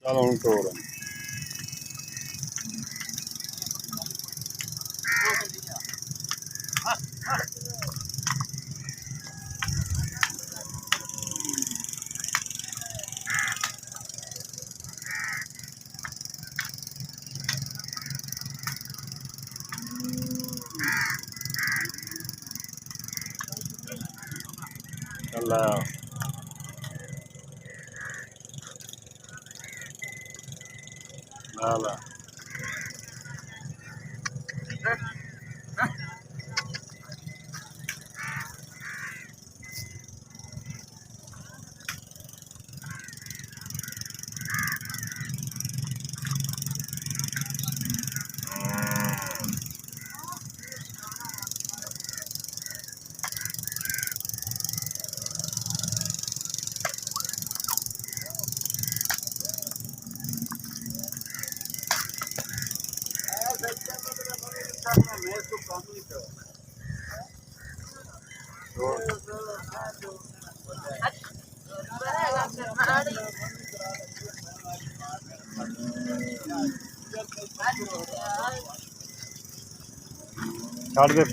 चल हुण तोड़ चल ला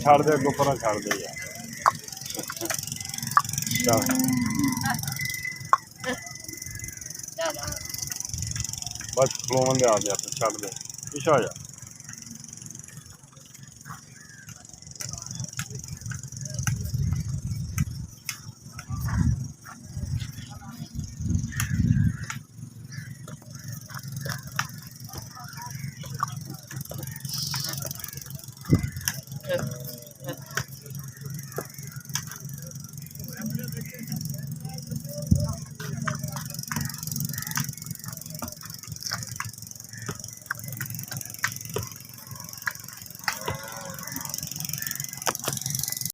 छाड़ दे अगों पर छाड़ दे यार बस फ्लोवन दे आ गया तो छाड़ दे पीछे आ जा